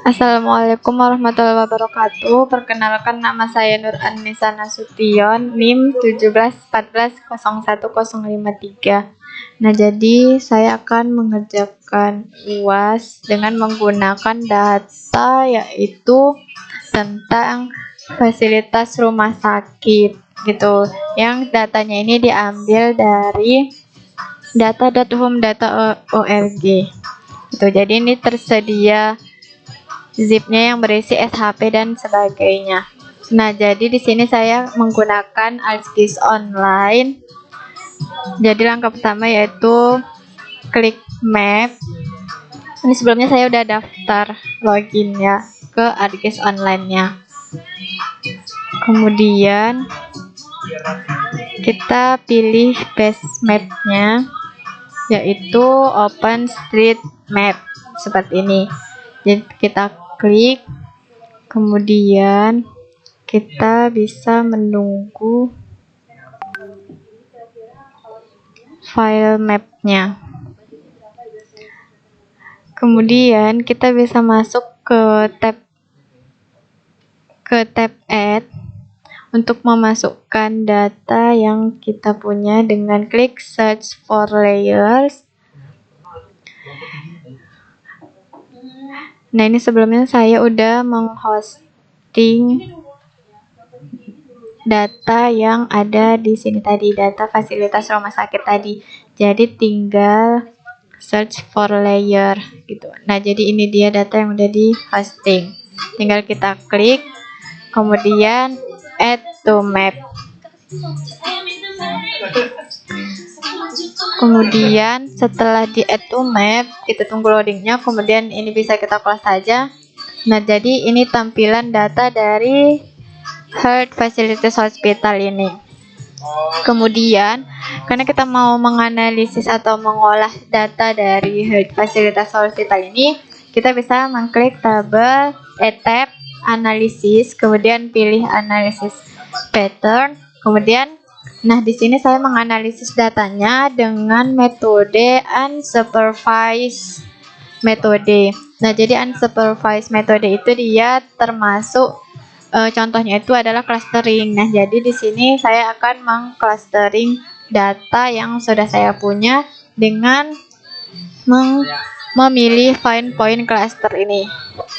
Assalamualaikum warahmatullahi wabarakatuh. Perkenalkan, nama saya Nur Annisa Nasution, NIM 1714010053. Nah, jadi saya akan mengerjakan UAS dengan menggunakan data, yaitu tentang fasilitas rumah sakit gitu. Yang datanya ini diambil dari data.home.org. Gitu. Jadi ini tersedia zipnya yang berisi SHP dan sebagainya. Nah, jadi di sini saya menggunakan AlsGIS online. Jadi langkah pertama yaitu klik map. Ini sebelumnya saya udah daftar login ya ke AlsGIS online-nya. Kemudian kita pilih base map-nya, yaitu OpenStreetMap seperti ini. Jadi kita klik, kemudian kita bisa menunggu file mapnya. Kemudian kita bisa masuk ke tab Add untuk memasukkan data yang kita punya dengan klik Search for Layers. Nah, ini sebelumnya saya udah menghosting data yang ada di sini tadi, data fasilitas rumah sakit tadi. Jadi tinggal search for layer gitu. Nah, jadi ini dia data yang udah di hosting. Tinggal kita klik, kemudian add to map. Kemudian setelah di add to map, kita tunggu loadingnya. Kemudian ini bisa kita close saja. Nah, jadi ini tampilan data dari Heart Facilities Hospital ini. Kemudian, karena kita mau menganalisis atau mengolah data dari Heart Facilities Hospital ini, kita bisa mengklik tab analisis, kemudian pilih analisis pattern. Kemudian, nah di sini saya menganalisis datanya dengan metode unsupervised metode. Nah, jadi unsupervised metode itu dia termasuk contohnya itu adalah clustering. Nah, jadi di sini saya akan mengclustering data yang sudah saya punya dengan memilih find point cluster ini.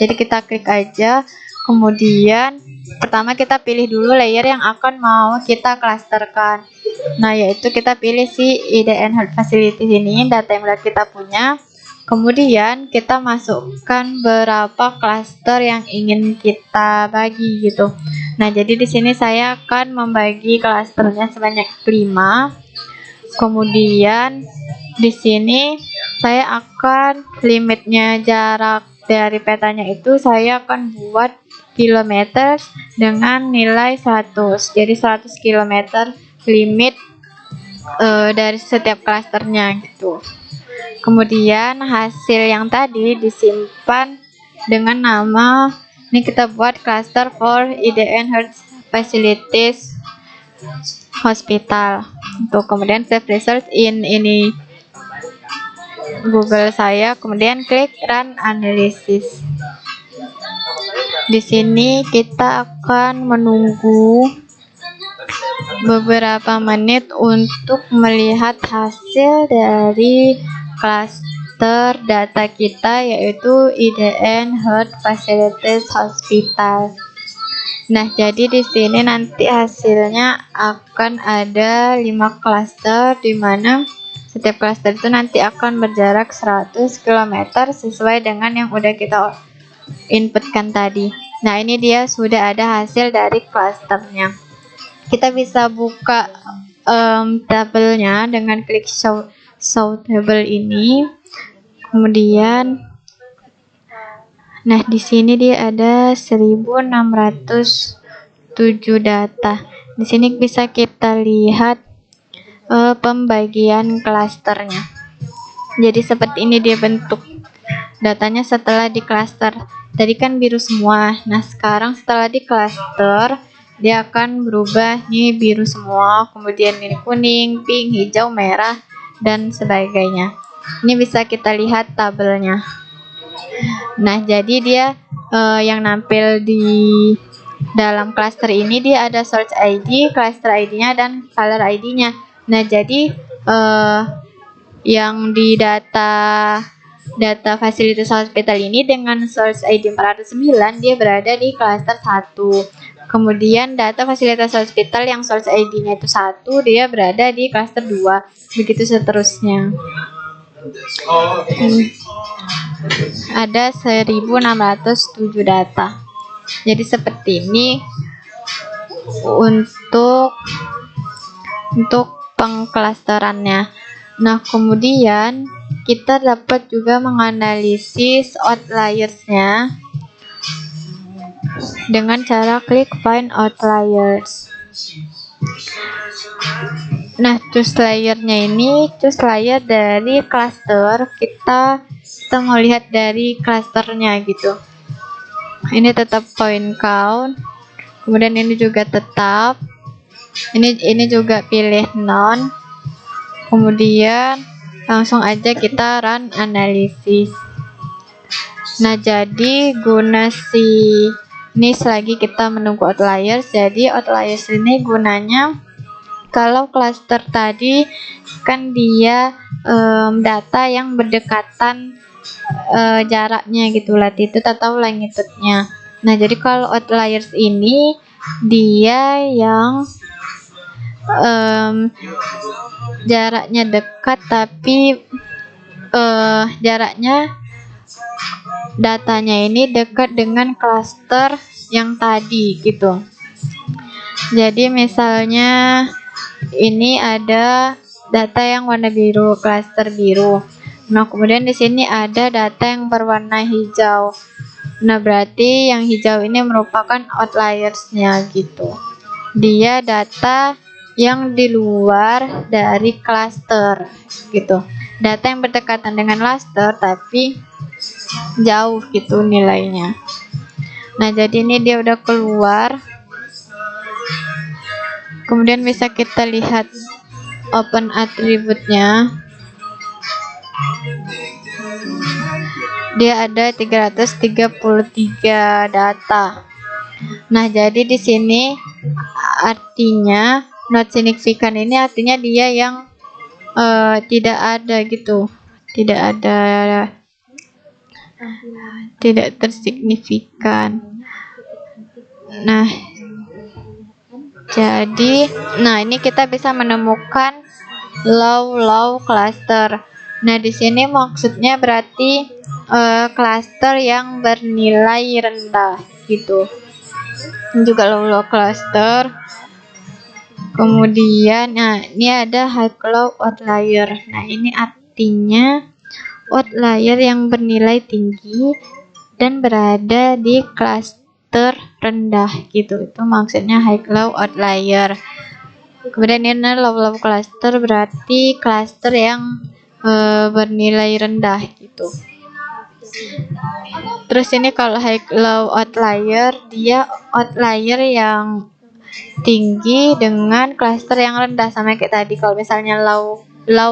Jadi kita klik aja, kemudian pertama kita pilih dulu layer yang akan mau kita clusterkan. Nah, yaitu kita pilih si IDN Health Facility ini, data yang sudah kita punya. Kemudian kita masukkan berapa klaster yang ingin kita bagi gitu. Nah, jadi di sini saya akan membagi klasternya sebanyak 5. Kemudian di sini saya akan limitnya jarak dari petanya itu saya akan buat kilometer dengan nilai 100. Jadi 100 km limit dari setiap klasternya gitu. Kemudian hasil yang tadi disimpan dengan nama, ini kita buat cluster for IDN Health Facilities Hospital. Untuk kemudian save result in ini Google saya, kemudian klik run analysis. Di sini kita akan menunggu beberapa menit untuk melihat hasil dari cluster data kita, yaitu IDN Health Facilities Hospital. Nah, jadi di sini nanti hasilnya akan ada 5 cluster, di mana setiap cluster itu nanti akan berjarak 100 km sesuai dengan yang udah kita inputkan tadi. Nah, ini dia sudah ada hasil dari clusternya. Kita bisa buka tabelnya dengan klik show table ini. Kemudian, nah di sini dia ada 1607 data. Di sini bisa kita lihat pembagian klasternya. Jadi seperti ini dia bentuk datanya setelah di klaster. Tadi kan biru semua. Nah, sekarang setelah di klaster dia akan berubah nih biru semua, kemudian ini kuning, pink, hijau, merah, dan sebagainya. Ini bisa kita lihat tabelnya. Nah, jadi dia yang nampil di dalam cluster ini dia ada source ID, cluster ID-nya, dan color ID-nya. Nah, jadi yang di data fasilitas hospital ini dengan source ID 409 dia berada di cluster 1. Kemudian data fasilitas hospital yang source ID-nya itu 1 dia berada di cluster 2. Begitu seterusnya. Ada 1607 data. Jadi seperti ini untuk pengklasterannya. Nah, kemudian kita dapat juga menganalisis outliers-nya dengan cara klik find outliers. Nah, choose layer-nya ini choose layer dari cluster. Kita mau lihat dari clusternya gitu. Ini tetap point count. Kemudian ini juga tetap. Ini juga pilih none. Kemudian langsung aja kita run analisis. Nah, jadi guna ini selagi kita menunggu outliers, jadi outliers ini gunanya kalau cluster tadi kan dia data yang berdekatan jaraknya gitu, latitude atau longitude-nya. Nah, jadi kalau outliers ini dia yang jaraknya dekat tapi jaraknya datanya ini dekat dengan cluster yang tadi gitu. Jadi misalnya ini ada data yang warna biru, cluster biru. Nah, kemudian di sini ada data yang berwarna hijau. Nah, berarti yang hijau ini merupakan outliers-nya gitu. Dia data yang di luar dari cluster gitu. Data yang berdekatan dengan cluster tapi jauh gitu nilainya. Nah, jadi ini dia udah keluar. Kemudian bisa kita lihat open attribute-nya. Dia ada 333 data. Nah, jadi di sini artinya not significant ini artinya dia yang tidak ada gitu. Tidak tersignifikan. Nah, jadi ini kita bisa menemukan low cluster. Nah, di sini maksudnya berarti cluster yang bernilai rendah gitu. Ini juga low cluster. Kemudian ini ada high low outlier. Nah, ini artinya outlier yang bernilai tinggi dan berada di cluster rendah gitu. Itu maksudnya high low outlier. Kemudian ini low cluster berarti cluster yang bernilai rendah gitu. Terus ini kalau high low outlier dia outlier yang tinggi dengan cluster yang rendah, sama kayak tadi. Kalau misalnya low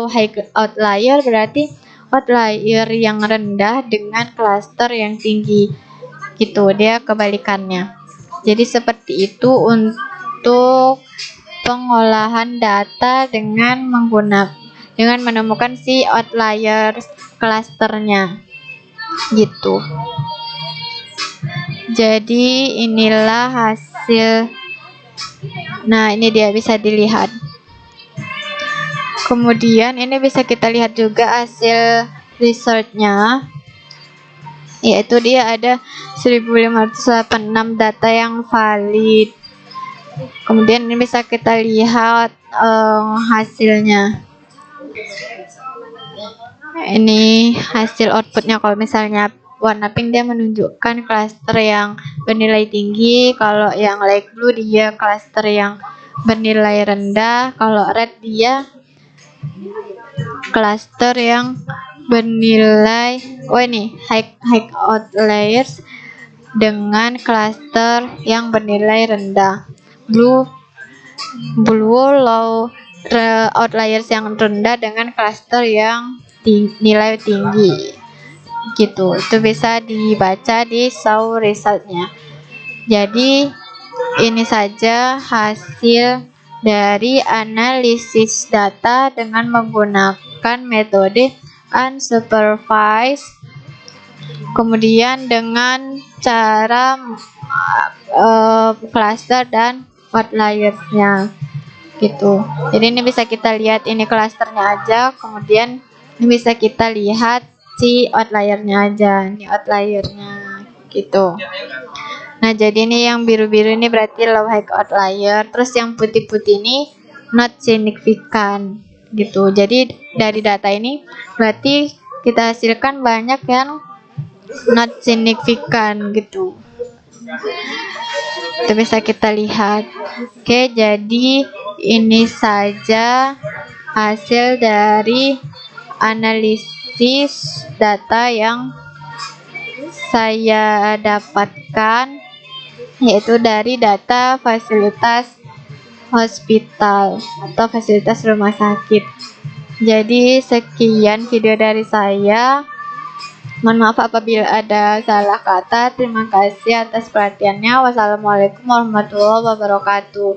high outlier berarti outlier yang rendah dengan cluster yang tinggi gitu, dia kebalikannya. Jadi seperti itu untuk pengolahan data dengan menemukan si outlier clusternya gitu. Jadi inilah hasil. Nah, ini dia bisa dilihat. Kemudian ini bisa kita lihat juga hasil research-nya, yaitu dia ada 1586 data yang valid. Kemudian ini bisa kita lihat hasilnya. Ini hasil outputnya. Kalau misalnya warna pink dia menunjukkan cluster yang bernilai tinggi, kalau yang light blue dia cluster yang bernilai rendah, kalau red dia cluster yang bernilai high outliers dengan cluster yang bernilai rendah. Blue low outliers yang rendah dengan cluster yang nilai tinggi. gitu. Itu bisa dibaca di show resultnya. Jadi ini saja hasil dari analisis data dengan menggunakan metode unsupervised, kemudian dengan cara cluster dan outliersnya gitu. Jadi ini bisa kita lihat ini klasternya aja, kemudian ini bisa kita lihat si outliernya aja, ini outliernya gitu. Nah, jadi ini yang biru-biru ini berarti low high outlier, terus yang putih-putih ini not significant gitu. Jadi dari data ini berarti kita hasilkan banyak yang not significant gitu. Itu bisa kita lihat. Oke, jadi ini saja hasil dari analisis data yang saya dapatkan, yaitu dari data fasilitas hospital atau fasilitas rumah sakit. Jadi sekian video dari saya. Mohon maaf apabila ada salah kata. Terima kasih atas perhatiannya. Wassalamualaikum warahmatullahi wabarakatuh.